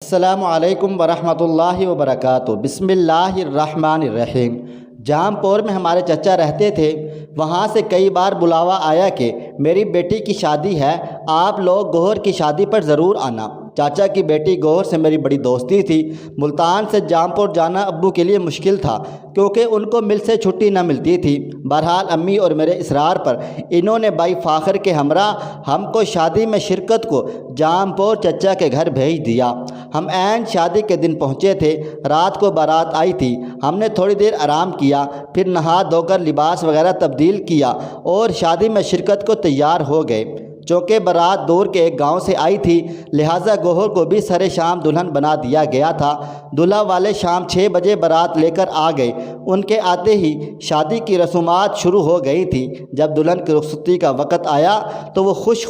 السلام علیکم ورحمۃ اللہ وبرکاتہ۔ بسم اللہ الرحمن الرحیم۔ جام پور میں ہمارے چچا رہتے تھے، وہاں سے کئی بار بلاوا آیا کہ میری بیٹی کی شادی ہے، آپ لوگ گوہر کی شادی پر ضرور آنا۔ چاچا کی بیٹی گوہر سے میری بڑی دوستی تھی۔ ملتان سے جام پور جانا ابو کے لیے مشکل تھا کیونکہ ان کو مل سے چھٹی نہ ملتی تھی۔ بہرحال امی اور میرے اصرار پر انہوں نے بھائی فاخر کے ہمراہ ہم کو شادی میں شرکت کو جام پور چچا کے گھر بھیج دیا۔ ہم عین شادی کے دن پہنچے تھے۔ رات کو بارات آئی تھی۔ ہم نے تھوڑی دیر آرام کیا، پھر نہا دھو کر لباس وغیرہ تبدیل کیا اور شادی میں شرکت کو تیار ہو گئے۔ چونکہ بارات دور کے ایک گاؤں سے آئی تھی، لہٰذا گوہر کو بھی سر شام دلہن بنا دیا گیا تھا۔ دلہا والے شام 6 بجے بارات لے کر آ گئے۔ ان کے آتے ہی شادی کی رسومات شروع ہو گئی تھی۔ جب دلہن کی رخصتی کا وقت آیا تو وہ خوش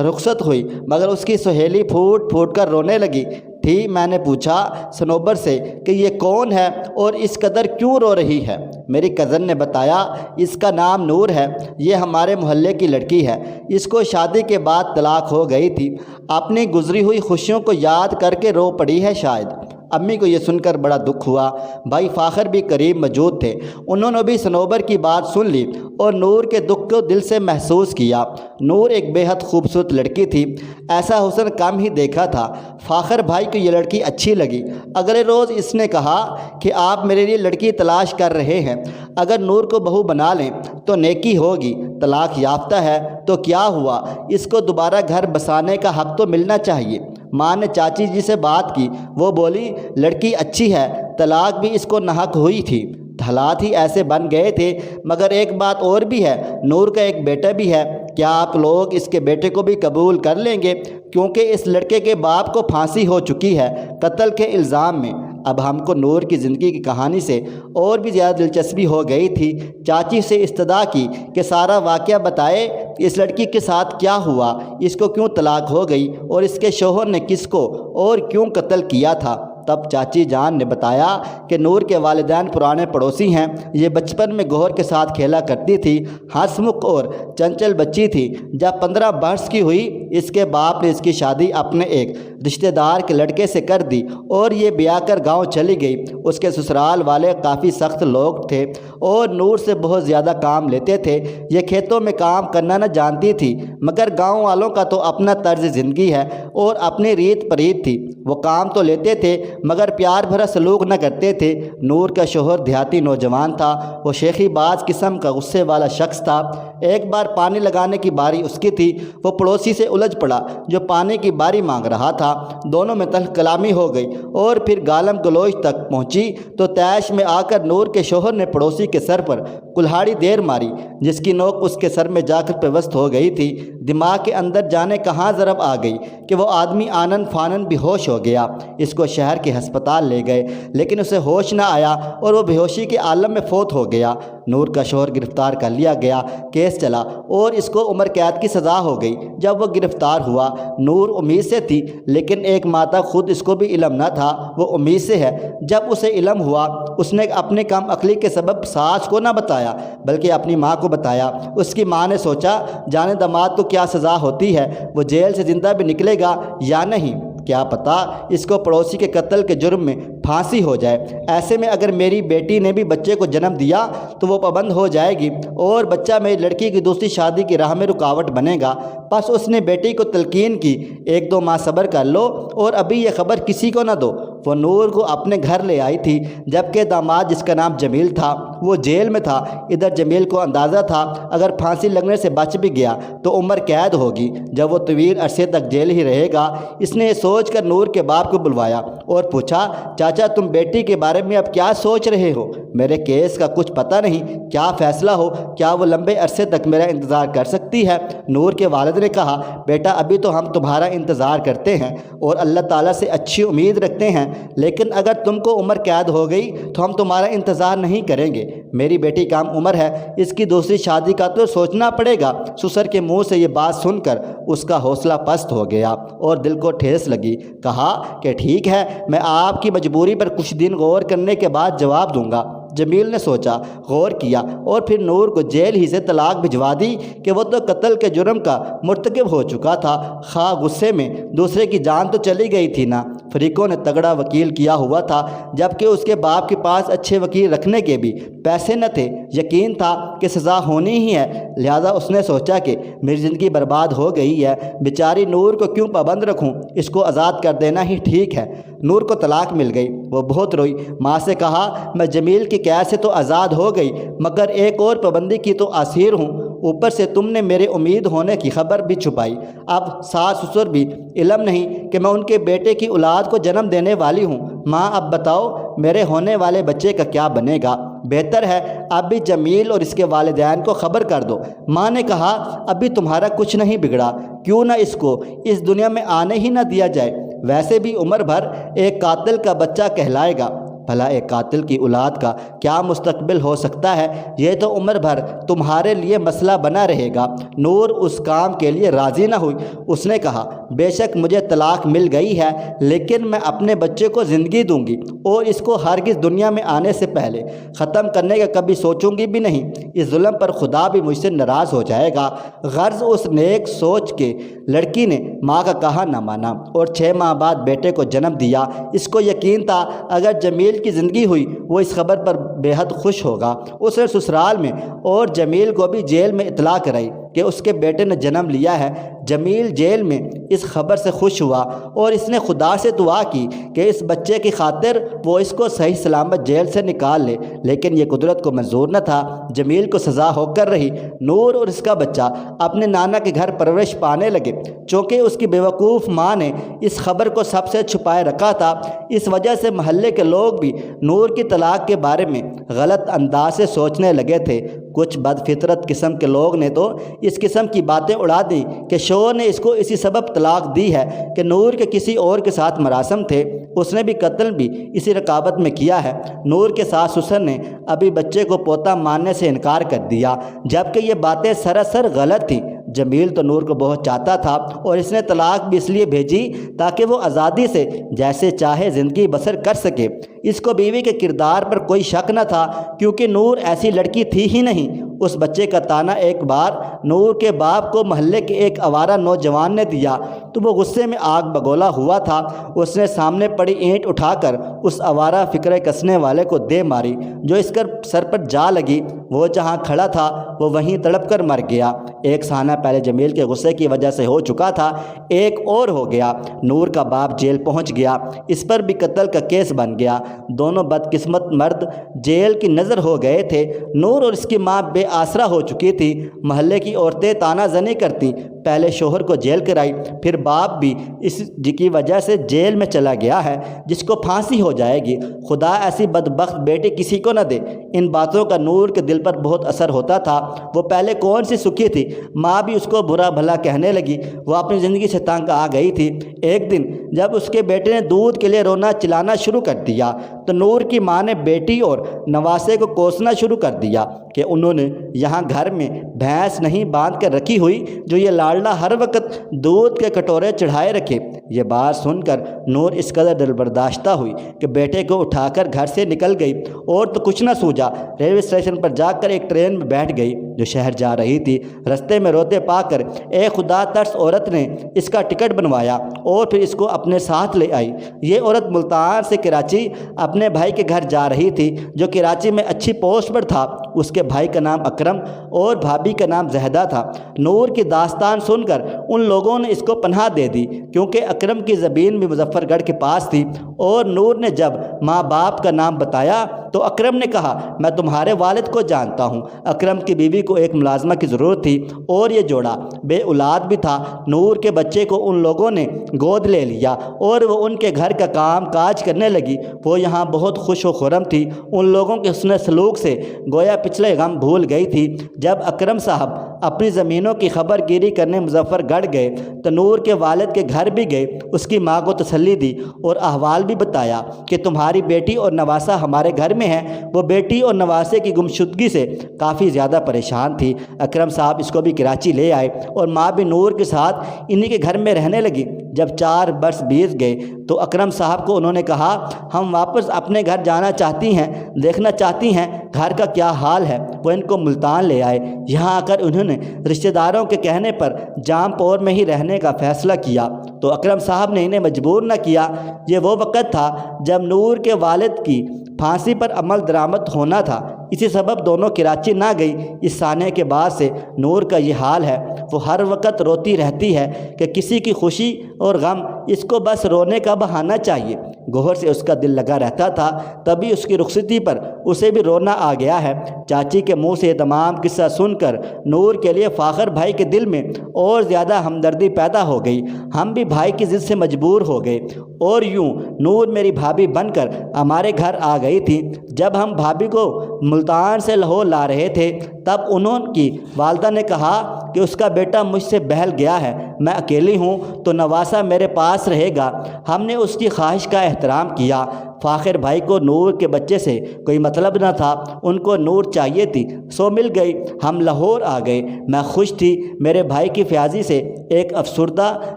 رخصت ہوئی، مگر اس کی سہیلی پھوٹ پھوٹ کر رونے لگی تھی۔ میں نے پوچھا صنوبر سے کہ یہ کون ہے اور اس قدر کیوں رو رہی ہے؟ میری کزن نے بتایا اس کا نام نور ہے، یہ ہمارے محلے کی لڑکی ہے، اس کو شادی کے بعد طلاق ہو گئی تھی، اپنی گزری ہوئی خوشیوں کو یاد کر کے رو پڑی ہے شاید۔ امی کو یہ سن کر بڑا دکھ ہوا۔ بھائی فاخر بھی قریب موجود تھے، انہوں نے بھی صنوبر کی بات سن لی اور نور کے دکھ کو دل سے محسوس کیا۔ نور ایک بے حد خوبصورت لڑکی تھی، ایسا حسن کم ہی دیکھا تھا۔ فاخر بھائی کو یہ لڑکی اچھی لگی۔ اگلے روز اس نے کہا کہ آپ میرے لیے لڑکی تلاش کر رہے ہیں، اگر نور کو بہو بنا لیں تو نیکی ہوگی، طلاق یافتہ ہے تو کیا ہوا، اس کو دوبارہ گھر بسانے کا حق تو ملنا چاہیے۔ ماں نے چاچی جی سے بات کی، وہ بولی لڑکی اچھی ہے، طلاق بھی اس کو ناحق ہوئی تھی، حالات ہی ایسے بن گئے تھے۔ مگر ایک بات اور بھی ہے، نور کا ایک بیٹا بھی ہے، کیا آپ لوگ اس کے بیٹے کو بھی قبول کر لیں گے؟ کیونکہ اس لڑکے کے باپ کو پھانسی ہو چکی ہے قتل کے الزام میں۔ اب ہم کو نور کی زندگی کی کہانی سے اور بھی زیادہ دلچسپی ہو گئی تھی۔ چاچی سے استدعا کی کہ سارا واقعہ بتائے، اس لڑکی کے ساتھ کیا ہوا، اس کو کیوں طلاق ہو گئی اور اس کے شوہر نے کس کو اور کیوں قتل کیا تھا۔ تب چاچی جان نے بتایا کہ نور کے والدین پرانے پڑوسی ہیں، یہ بچپن میں گوہر کے ساتھ کھیلا کرتی تھی، ہنسمکھ اور چنچل بچی تھی۔ جب 15 برس کی ہوئی، اس کے باپ نے اس کی شادی اپنے ایک رشتہ دار کے لڑکے سے کر دی اور یہ بیاہ کر گاؤں چلی گئی۔ اس کے سسرال والے کافی سخت لوگ تھے اور نور سے بہت زیادہ کام لیتے تھے۔ یہ کھیتوں میں کام کرنا نہ جانتی تھی، مگر گاؤں والوں کا تو اپنا طرز زندگی ہے اور اپنی ریت پریت تھی۔ وہ کام تو لیتے تھے مگر پیار بھرا سلوک نہ کرتے تھے۔ نور کا شوہر دیہاتی نوجوان تھا، وہ شیخی باز قسم کا غصے والا شخص تھا۔ ایک بار پانی لگانے کی باری اس کی تھی، وہ پڑوسی سے الجھ پڑا جو پانی کی باری مانگ رہا تھا۔ دونوں میں تلخ کلامی ہو گئی اور پھر گالم گلوچ تک پہنچی تو طیش میں آ کر نور کے شوہر نے پڑوسی کے سر پر کلہاڑی دیر ماری، جس کی نوک اس کے سر میں جا کر پیوست ہو گئی تھی۔ دماغ کے اندر جانے کہاں ضرب آ گئی کہ وہ آدمی آنن فانن بے ہوش ہو گیا۔ اس کو شہر کے ہسپتال لے گئے لیکن اسے ہوش نہ آیا اور وہ بے ہوشی کے عالم میں فوت ہو گیا۔ نور کا شوہر گرفتار کر لیا گیا، کیس چلا اور اس کو عمر قید کی سزا ہو گئی۔ جب وہ گرفتار ہوا، نور امید سے تھی لیکن ایک ماتا خود اس کو بھی علم نہ تھا، وہ امید سے ہے۔ جب اسے علم ہوا، اس نے اپنی کم عقلی کے سبب ساس کو نہ بتایا بلکہ اپنی ماں کو بتایا۔ اس کی ماں نے سوچا جانے داماد کو کیا سزا ہوتی ہے، وہ جیل سے زندہ بھی نکلے گا یا نہیں، کیا پتہ اس کو پڑوسی کے قتل کے جرم میں پھانسی ہو جائے۔ ایسے میں اگر میری بیٹی نے بھی بچے کو جنم دیا تو وہ پابند ہو جائے گی اور بچہ میری لڑکی کی دوسری شادی کی راہ میں رکاوٹ بنے گا۔ بس اس نے بیٹی کو تلقین کی 1-2 ماہ صبر کر لو اور ابھی یہ خبر کسی کو نہ دو۔ وہ نور کو اپنے گھر لے آئی تھی، جبکہ داماد جس کا نام جمیل تھا وہ جیل میں تھا۔ ادھر جمیل کو اندازہ تھا اگر پھانسی لگنے سے بچ بھی گیا تو عمر قید ہوگی، جب وہ طویل عرصے تک جیل ہی رہے گا۔ اس نے یہ سوچ کر نور کے باپ کو بلوایا اور پوچھا چاچا تم بیٹی کے بارے میں اب کیا سوچ رہے ہو؟ میرے کیس کا کچھ پتہ نہیں، کیا فیصلہ ہو، کیا وہ لمبے عرصے تک میرا انتظار کر سکتی ہے؟ نور کے والد نے کہا بیٹا ابھی تو ہم تمہارا انتظار کرتے ہیں اور اللہ تعالیٰ سے اچھی امید رکھتے ہیں، لیکن اگر تم کو عمر قید ہو گئی تو ہم تمہارا انتظار نہیں کریں گے۔ میری بیٹی کم عمر ہے، اس کی دوسری شادی کا تو سوچنا پڑے گا۔ سسر کے منہ سے یہ بات سن کر اس کا حوصلہ پست ہو گیا اور دل کو ٹھیس لگی۔ کہا کہ ٹھیک ہے، میں آپ کی مجبوری پر کچھ دن غور کرنے کے بعد جواب دوں گا۔ جمیل نے سوچا، غور کیا اور پھر نور کو جیل ہی سے طلاق بھجوا دی کہ وہ تو قتل کے جرم کا مرتکب ہو چکا تھا۔ خواہ غصے میں دوسرے کی جان تو چلی گئی تھی نا، فریقوں نے تگڑا وکیل کیا ہوا تھا، جبکہ اس کے باپ کے پاس اچھے وکیل رکھنے کے بھی پیسے نہ تھے۔ یقین تھا کہ سزا ہونی ہی ہے، لہذا اس نے سوچا کہ میری زندگی برباد ہو گئی ہے، بیچاری نور کو کیوں پابند رکھوں، اس کو آزاد کر دینا ہی ٹھیک ہے۔ نور کو طلاق مل گئی، وہ بہت روئی، ماں سے کہا میں جمیل کی قید سے تو آزاد ہو گئی مگر ایک اور پابندی کی تو اسیر ہوں، اوپر سے تم نے میرے امید ہونے کی خبر بھی چھپائی۔ اب ساس سسر بھی علم نہیں کہ میں ان کے بیٹے کی اولاد کو جنم دینے والی ہوں۔ ماں اب بتاؤ میرے ہونے والے بچے کا کیا بنے گا؟ بہتر ہے اب بھی جمیل اور اس کے والدین کو خبر کر دو۔ ماں نے کہا ابھی تمہارا کچھ نہیں بگڑا، کیوں نہ اس کو اس دنیا میں آنے ہی نہ دیا جائے، ویسے بھی عمر بھر ایک قاتل کا بچہ کہلائے گا۔ بھلا ایک قاتل کی اولاد کا کیا مستقبل ہو سکتا ہے، یہ تو عمر بھر تمہارے لیے مسئلہ بنا رہے گا۔ نور اس کام کے لیے راضی نہ ہوئی، اس نے کہا بے شک مجھے طلاق مل گئی ہے لیکن میں اپنے بچے کو زندگی دوں گی اور اس کو ہرگز دنیا میں آنے سے پہلے ختم کرنے کا کبھی سوچوں گی بھی نہیں، اس ظلم پر خدا بھی مجھ سے ناراض ہو جائے گا۔ غرض اس نیک سوچ کے لڑکی نے ماں کا کہا نہ مانا اور 6 ماہ بعد بیٹے کو جنم دیا۔ اس کو یقین تھا اگر جمیل کی زندگی ہوئی وہ اس خبر پر بے حد خوش ہوگا۔ اس نے سسرال میں اور جمیل کو بھی جیل میں اطلاع کرائی کہ اس کے بیٹے نے جنم لیا ہے۔ جمیل جیل میں اس خبر سے خوش ہوا اور اس نے خدا سے دعا کی کہ اس بچے کی خاطر وہ اس کو صحیح سلامت جیل سے نکال لے، لیکن یہ قدرت کو منظور نہ تھا۔ جمیل کو سزا ہو کر رہی۔ نور اور اس کا بچہ اپنے نانا کے گھر پرورش پانے لگے، چونکہ اس کی بیوقوف ماں نے اس خبر کو سب سے چھپائے رکھا تھا۔ اس وجہ سے محلے کے لوگ بھی نور کی طلاق کے بارے میں غلط انداز سے سوچنے لگے تھے۔ کچھ بد فطرت قسم کے لوگ نے تو اس قسم کی باتیں اڑا دی کہ شوہر نے اس کو اسی سبب طلاق دی ہے کہ نور کے کسی اور کے ساتھ مراسم تھے، اس نے بھی قتل بھی اسی رقابت میں کیا ہے۔ نور کے ساس سسر نے ابھی بچے کو پوتا ماننے سے انکار کر دیا، جبکہ یہ باتیں سراسر غلط تھیں۔ جمیل تو نور کو بہت چاہتا تھا اور اس نے طلاق بھی اس لیے بھیجی تاکہ وہ آزادی سے جیسے چاہے زندگی بسر کر سکے۔ اس کو بیوی کے کردار پر کوئی شک نہ تھا کیونکہ نور ایسی لڑکی تھی ہی نہیں۔ اس بچے کا تانا ایک بار نور کے باپ کو محلے کے ایک آوارہ نوجوان نے دیا تو وہ غصے میں آگ بگولا ہوا تھا۔ اس نے سامنے پڑی اینٹ اٹھا کر اس آوارہ فکرے کسنے والے کو دے ماری جو اس کے سر پر جا لگی۔ وہ جہاں کھڑا تھا وہ وہیں تڑپ کر مر گیا۔ ایک سانحہ پہلے جمیل کے غصے کی وجہ سے ہو چکا تھا، ایک اور ہو گیا۔ نور کا باپ جیل پہنچ گیا، اس پر بھی قتل کا کیس بن گیا۔ دونوں بدقسمت مرد جیل کی نظر ہو گئے تھے۔ نور اور اس کی ماں بے آسرا ہو چکی تھی۔ محلے کی عورتیں تانا زنی کرتی، پہلے شوہر کو جیل کرائی، پھر باپ بھی اس کی وجہ سے جیل میں چلا گیا ہے جس کو پھانسی ہو جائے گی۔ خدا ایسی بدبخت بیٹی کسی کو نہ دے۔ ان باتوں کا نور کے دل پر بہت اثر ہوتا تھا۔ وہ پہلے کون سی سکھی تھی، ماں بھی اس کو برا بھلا کہنے لگی، وہ اپنی زندگی سے تنگ آ گئی تھی۔ ایک دن جب اس کے بیٹے نے دودھ کے لیے رونا چلانا شروع کر دیا تو نور کی ماں نے بیٹی اور نواسے کو کوسنا شروع کر دیا کہ انہوں نے یہاں گھر میں بھینس نہیں باندھ کر رکھی ہوئی جو یہ لاڈلا ہر وقت دودھ کے کٹورے چڑھائے رکھے۔ یہ بات سن کر نور اس قدر دل برداشتہ ہوئی کہ بیٹے کو اٹھا کر گھر سے نکل گئی اور تو کچھ نہ سوجا، ریلوے اسٹیشن پر جا کر ایک ٹرین میں بیٹھ گئی جو شہر جا رہی تھی۔ رستے میں روتے پا کر ایک خدا ترس عورت نے اس کا ٹکٹ بنوایا اور پھر اس کو اپنے ساتھ لے آئی۔ یہ عورت ملتان سے کراچی اپنے بھائی کے گھر جا رہی تھی جو کراچی میں اچھی پوسٹ پر تھا۔ اس کے بھائی کا نام اکرم اور بھابھی کا نام زہدہ تھا۔ نور کی داستان سن کر ان لوگوں نے اس کو پناہ دے دی کیونکہ اکرم کی زمین بھی مظفر گڑھ کے پاس تھی، اور نور نے جب ماں باپ کا نام بتایا تو اکرم نے کہا میں تمہارے والد کو جانتا ہوں۔ اکرم کی بیوی کو ایک ملازمہ کی ضرورت تھی اور یہ جوڑا بے اولاد بھی تھا۔ نور کے بچے کو ان لوگوں نے گود لے لیا اور وہ ان کے گھر کا کام کاج کرنے لگی۔ وہ یہاں بہت خوش و خرم تھی، ان لوگوں کے حسن سلوک سے گویا پچھلے غم بھول گئی تھی۔ جب اکرم صاحب اپنی زمینوں کی خبر گیری کرنے مظفر گڑھ گئے تو نور کے والد کے گھر بھی گئے، اس کی ماں کو تسلی دی اور احوال بھی بتایا کہ تمہاری بیٹی اور نواسہ ہمارے گھر میں ہے۔ وہ بیٹی اور نواسے کی گمشدگی سے کافی زیادہ پریشان تھی۔ اکرم صاحب اس کو بھی کراچی لے آئے اور ماں بھی نور کے ساتھ انہی کے گھر میں رہنے لگی۔ جب 4 برس بیت گئے تو اکرم صاحب کو انہوں نے کہا ہم واپس اپنے گھر جانا چاہتی ہیں، دیکھنا چاہتی ہیں گھر کا کیا حال ہے۔ وہ ان کو ملتان لے آئے۔ یہاں آ کر انہوں نے رشتہ داروں کے کہنے پر جام پور میں ہی رہنے کا فیصلہ کیا تو اکرم صاحب نے انہیں مجبور نہ کیا۔ یہ وہ وقت تھا جب نور کے والد کی پھانسی پر عمل درآمد ہونا تھا، اسی سبب دونوں کراچی نہ گئی۔ اس سانحے کے بعد سے نور کا یہ حال ہے، وہ ہر وقت روتی رہتی ہے کہ کسی کی خوشی اور غم اس کو بس رونے کا بہانہ چاہیے۔ گوہر سے اس کا دل لگا رہتا تھا، تبھی اس کی رخصتی پر اسے بھی رونا آ گیا ہے۔ چاچی کے منہ سے یہ تمام قصہ سن کر نور کے لیے فاخر بھائی کے دل میں اور زیادہ ہمدردی پیدا ہو گئی۔ ہم بھی بھائی کی ضد سے مجبور ہو گئے اور یوں نور میری بھابھی بن کر ہمارے گھر آ گئی تھی۔ جب ہم بھابھی کو ملتان سے لاہور لا رہے تھے تب انہوں کی والدہ نے کہا کہ اس کا بیٹا مجھ سے بہل گیا ہے، میں اکیلی ہوں تو نواسہ میرے پاس رہے گا۔ ہم نے اس کی خواہش کا احترام کیا۔ فاخر بھائی کو نور کے بچے سے کوئی مطلب نہ تھا، ان کو نور چاہیے تھی، سو مل گئی۔ ہم لاہور آ گئے۔ میں خوش تھی، میرے بھائی کی فیاضی سے ایک افسردہ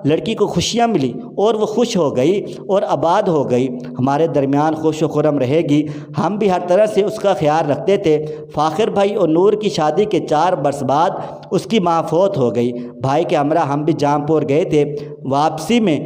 لڑکی کو خوشیاں ملی اور وہ خوش ہو گئی اور آباد ہو گئی، ہمارے درمیان خوش و خرم رہے گی۔ ہم بھی ہر طرح سے اس کا خیال رکھتے تھے۔ فاخر بھائی اور نور کی شادی کے 4 برس بعد اس کی ماں فوت ہو گئی۔ بھائی کے ہمراہ ہم بھی جام پور گئے تھے۔ واپسی میں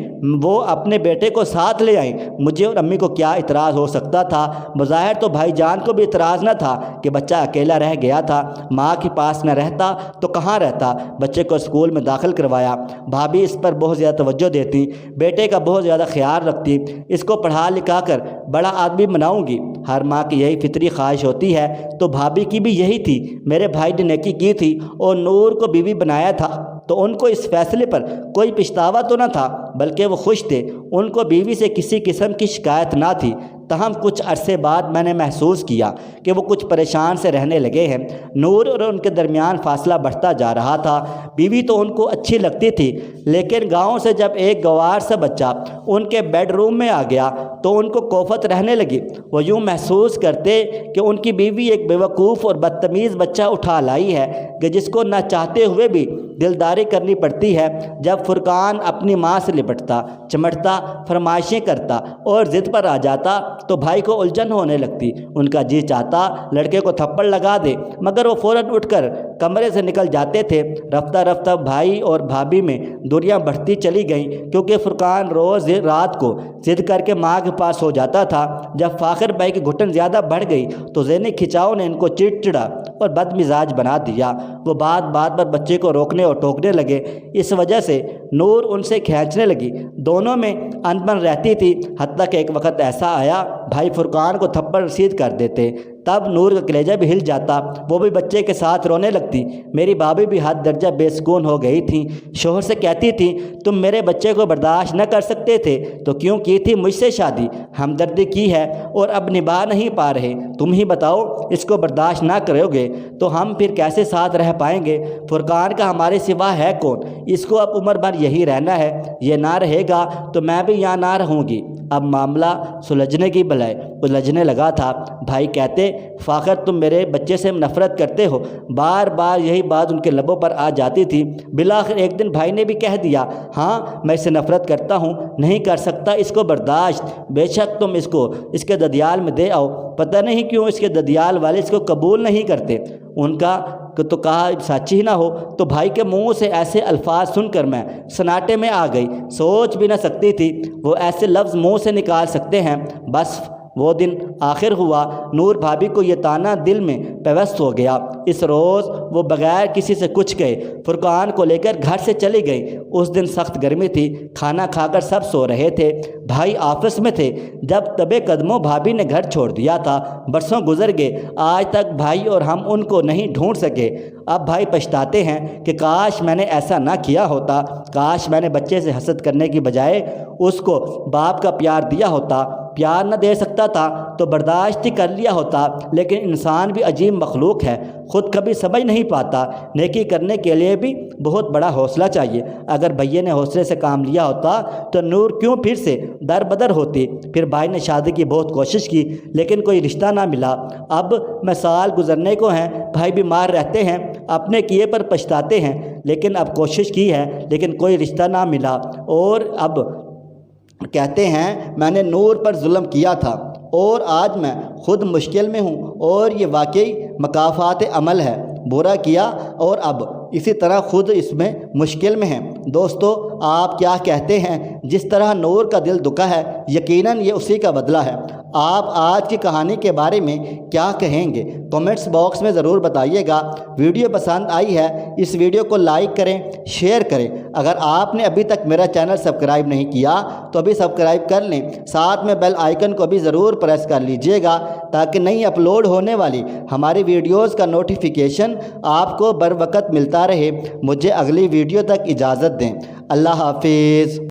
وہ اپنے بیٹے کو ساتھ لے آئیں۔ مجھے اور امی کو کیا اعتراض ہو سکتا تھا؟ بظاہر تو بھائی جان کو بھی اعتراض نہ تھا کہ بچہ اکیلا رہ گیا تھا، ماں کے پاس نہ رہتا تو کہاں رہتا۔ بچے کو اسکول میں داخل کروایا۔ بھابھی اس پر بہت زیادہ توجہ دیتی، بیٹے کا بہت زیادہ خیال رکھتی، اس کو پڑھا لکھا کر بڑا آدمی بناؤں گی۔ ہر ماں کی یہی فطری خواہش ہوتی ہے، تو بھابھی کی بھی یہی تھی۔ میرے بھائی نے نیکی کی تھی اور نور کو بیوی بنایا تھا تو ان کو اس فیصلے پر کوئی پچھتاوا تو نہ تھا، بلکہ وہ خوش تھے۔ ان کو بیوی سے کسی قسم کی شکایت نہ تھی۔ تاہم کچھ عرصے بعد میں نے محسوس کیا کہ وہ کچھ پریشان سے رہنے لگے ہیں۔ نور اور ان کے درمیان فاصلہ بڑھتا جا رہا تھا۔ بیوی تو ان کو اچھی لگتی تھی، لیکن گاؤں سے جب ایک گوار سا بچہ ان کے بیڈ روم میں آ گیا تو ان کو کوفت رہنے لگی۔ وہ یوں محسوس کرتے کہ ان کی بیوی ایک بیوقوف اور بدتمیز بچہ اٹھا لائی ہے کہ جس کو نہ چاہتے ہوئے بھی دلداری کرنی پڑتی ہے۔ جب فرقان اپنی ماں سے لپٹتا، چمٹتا، فرمائشیں کرتا اور ضد پر آ جاتا تو بھائی کو الجھن ہونے لگتی۔ ان کا جی چاہتا لڑکے کو تھپڑ لگا دے، مگر وہ فوراً اٹھ کر کمرے سے نکل جاتے تھے۔ رفتہ رفتہ بھائی اور بھابھی میں دوریاں بڑھتی چلی گئیں، کیونکہ فرقان روز رات کو ضد کر کے ماں کے پاس ہو جاتا تھا۔ جب فاخر بھائی کی گھٹن زیادہ بڑھ گئی تو ذہنی کھچاؤ نے ان کو چڑچڑا اور بد مزاج بنا دیا۔ وہ بات بات پر بچے کو روکنے اور ٹوکنے لگے۔ اس وجہ سے نور ان سے کھینچنے لگی۔ دونوں میں انبن رہتی تھی، حتیٰ کہ ایک وقت ایسا آیا بھائی فرقان کو تھپڑ رسید کر دیتے۔ تب نور کا کلیجہ بھی ہل جاتا، وہ بھی بچے کے ساتھ رونے لگتی۔ میری بھابھی بھی حد درجہ بے سکون ہو گئی تھیں۔ شوہر سے کہتی تھی تم میرے بچے کو برداشت نہ کر سکتے تھے تو کیوں کی تھی مجھ سے شادی؟ ہمدردی کی ہے اور اب نبھا نہیں پا رہے، تم ہی بتاؤ، اس کو برداشت نہ کرو گے تو ہم پھر کیسے ساتھ رہ پائیں گے؟ فرقان کا ہمارے سوا ہے کون؟ اس کو اب عمر بھر یہی رہنا ہے، یہ نہ رہے گا تو میں بھی یہاں نہ رہوں گی۔ اب معاملہ سلجھنے کی بجائے الجھنے لگا تھا۔ بھائی کہتے فاخر تم میرے بچے سے نفرت کرتے ہو۔ بار بار یہی بات ان کے لبوں پر آ جاتی تھی۔ بالآخر ایک دن بھائی نے بھی کہہ دیا ہاں میں اس سے نفرت کرتا ہوں، نہیں کر سکتا اس کو برداشت۔ بے شک تم اس کو اس کے ددیال میں دے آؤ، پتہ نہیں کیوں اس کے ددیال والے اس کو قبول نہیں کرتے۔ ان کا تو کہا سچی نہ ہو تو بھائی کے منہ سے ایسے الفاظ سن کر میں سناٹے میں آ گئی۔ سوچ بھی نہ سکتی تھی وہ ایسے لفظ منہ سے نکال سکتے ہیں۔ بس وہ دن آخر ہوا۔ نور بھابھی کو یہ تانا دل میں پیوست ہو گیا۔ اس روز وہ بغیر کسی سے کچھ کہے فرقان کو لے کر گھر سے چلی گئی۔ اس دن سخت گرمی تھی، کھانا کھا کر سب سو رہے تھے۔ بھائی آفس میں تھے جب دبے قدموں بھابھی نے گھر چھوڑ دیا تھا۔ برسوں گزر گئے، آج تک بھائی اور ہم ان کو نہیں ڈھونڈ سکے۔ اب بھائی پچھتاتے ہیں کہ کاش میں نے ایسا نہ کیا ہوتا، کاش میں نے بچے سے حسد کرنے کی بجائے اس کو باپ کا پیار دیا ہوتا۔ پیار نہ دے سکتا تھا تو برداشت ہی کر لیا ہوتا، لیکن انسان بھی عجیب مخلوق ہے، خود کبھی سمجھ نہیں پاتا۔ نیکی کرنے کے لیے بھی بہت بڑا حوصلہ چاہیے۔ اگر بھائی نے حوصلے سے کام لیا ہوتا تو نور کیوں پھر سے در بدر ہوتی؟ پھر بھائی نے شادی کی بہت کوشش کی لیکن کوئی رشتہ نہ ملا۔ اب میں سال گزرنے کو ہیں، بھائی بیمار رہتے ہیں، اپنے کیے پر پچھتاتے ہیں، لیکن اب کوشش کی ہے لیکن کوئی رشتہ نہ ملا، اور اب کہتے ہیں میں نے نور پر ظلم کیا تھا اور آج میں خود مشکل میں ہوں، اور یہ واقعی مکافات عمل ہے، برا کیا اور اب اسی طرح خود اس میں مشکل میں ہیں۔ دوستو آپ کیا کہتے ہیں؟ جس طرح نور کا دل دکھا ہے یقیناً یہ اسی کا بدلہ ہے۔ آپ آج کی کہانی کے بارے میں کیا کہیں گے؟ کمنٹس باکس میں ضرور بتائیے گا۔ ویڈیو پسند آئی ہے اس ویڈیو کو لائک کریں، شیئر کریں۔ اگر آپ نے ابھی تک میرا چینل سبسکرائب نہیں کیا تو ابھی سبسکرائب کر لیں، ساتھ میں بیل آئیکن کو بھی ضرور پریس کر لیجئے گا تاکہ نئی اپلوڈ ہونے والی ہماری ویڈیوز کا نوٹیفیکیشن آپ کو بر وقت ملتا رہے۔ مجھے اگلی ویڈیو تک اجازت دیں۔ اللہ حافظ۔